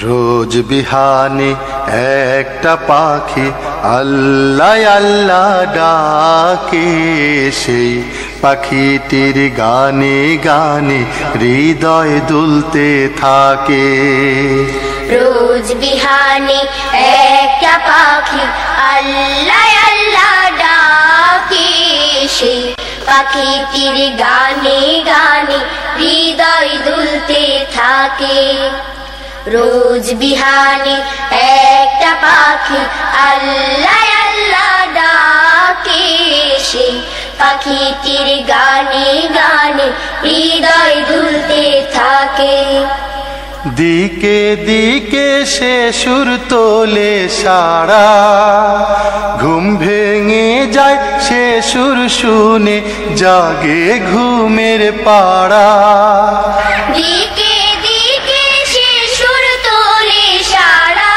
রোজ বিহানে একটা পাখি আল্লাহ আল্লাহ ডাকে, সেই পাখিটির গানে গানে হৃদয় দুলতে থাকে। রোজ বিহানে একটা পাখি আল্লাহ আল্লাহ ডাকে, সেই পাখিটির গানে গানে হৃদয় দুলতে থাকে। রোজ বিহানে একটা পাখি আল্লাহ আল্লাহ ডাকে, সেই পাখিটির গানে গানে হৃদয় দুলতে থাকে। দিকে দিকে সে সুর তোলে সারা, ঘুম ভেঙে যায় সে সুর শুনে জাগে ঘুমের পাড়া। দিকে দিকে সে সুর তোলে সারা,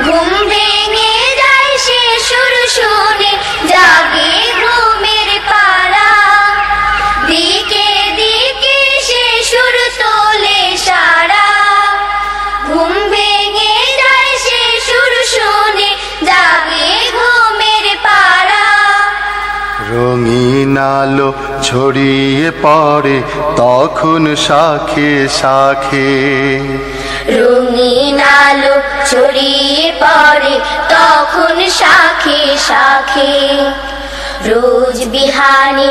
ঘুম ভেঙে যায় সে সুর শুনে জাগে ঘুমের পাড়া। দিকে দিকে সে সুর তোলে সারা, ঘুম ভেঙে যায় সে সুর শুনে জাগে ঘুমের পাড়া। রঙিন আলো ছড়িয়ে পড়ে তখন শাখে শাখে, রঙিন আলো ছড়িয়ে পড়ে তখন শাখে শাখে। রোজ বিহানে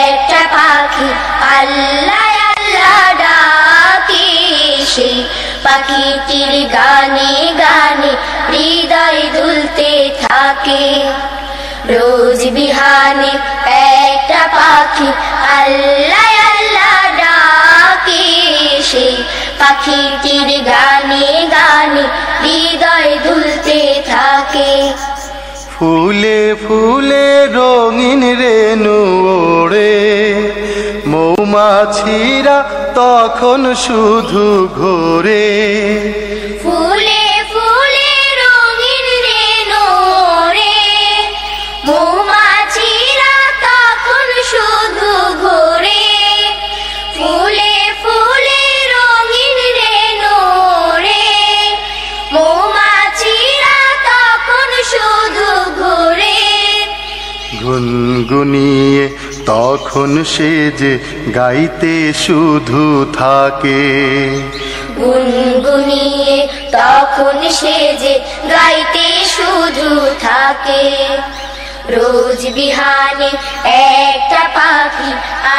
একটা পাখি আল্লাহ আল্লাহ ডাকে, সেই পাখিটির গানে গানে হৃদয় দুলতে থাকে। রোজ বিহানে একটা পাখি আল্লাহ আল্লাহ ডাকে, সেই পাখিটির গানে গানে হৃদয় দুলতে থাকে। ফুলে ফুলে রঙিন রেণু ওড়ে, মৌমাছিরা তখন শুধু ঘোরে। ফুলে ফুলে রঙিন রেণু ওড়ে, মৌমাছিরা তখন শুধু ঘোরে। ফুলে ফুলে রঙিন রেণু ওড়ে, মৌমাছিরা তখন শুধু ঘোরে। গুনগুনিয়ে তখন সে যে গাইতে শুধু থাকে, গুনগুনিয়ে তখন সে যে গাইতে শুধু থাকে। রোজ বিহানে একটা পাখি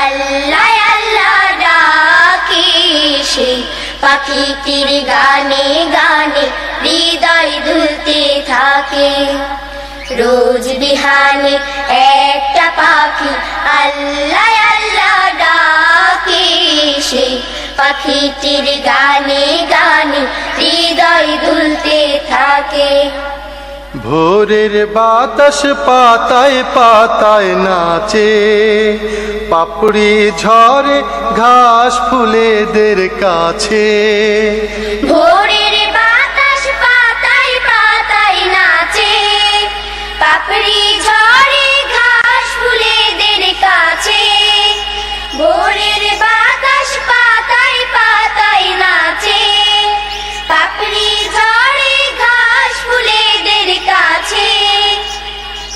আল্লাহ আল্লাহ ডাকে, সেই পাখিটির গানে গানে হৃদয় দুলতে থাকে। রোজ বিহানে একটা পাখি আল্লাহ আল্লাহ ডাকে, সেই পাখিটির গানে গানে হৃদয় দুলতে থাকে। ভোরের বাতাস পাতায় পাতায় নাচে, পাপড়ি ঝরে ঘাস ফুলেদের কাছে। ভোরের বাতাস পাতায় পাতায় নাচে, পাপড়ি ঝরে ঘাস ফুলেদের কাছে। ভোরের বাতাস পাতায় পাতায় নাচে, পাপড়ি ঝরে ঘাস ফুলেদের কাছে।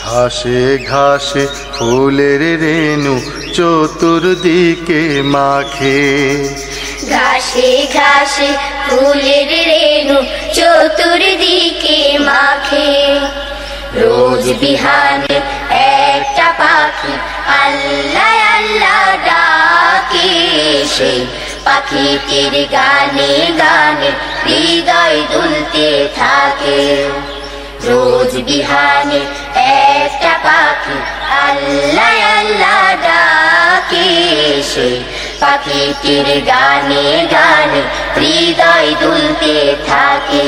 ঘাসে ঘাসে ফুলের রেণু চতুর্দিকে মাখে, ঘাসে ঘাসে ফুলের রেণু চতুর্দিকে মাখে। রোজ বিহানে একটা পাখি আল্লাহ আল্লাহ ডাকে, সেই পাখিটির গানে গানে হৃদয় দুলতে থাকে। রোজ বিহানে একটা পাখি আল্লাহ আল্লাহ ডাকে, সেই পাখিটির গানে গানে হৃদয় দুলতে থাকে।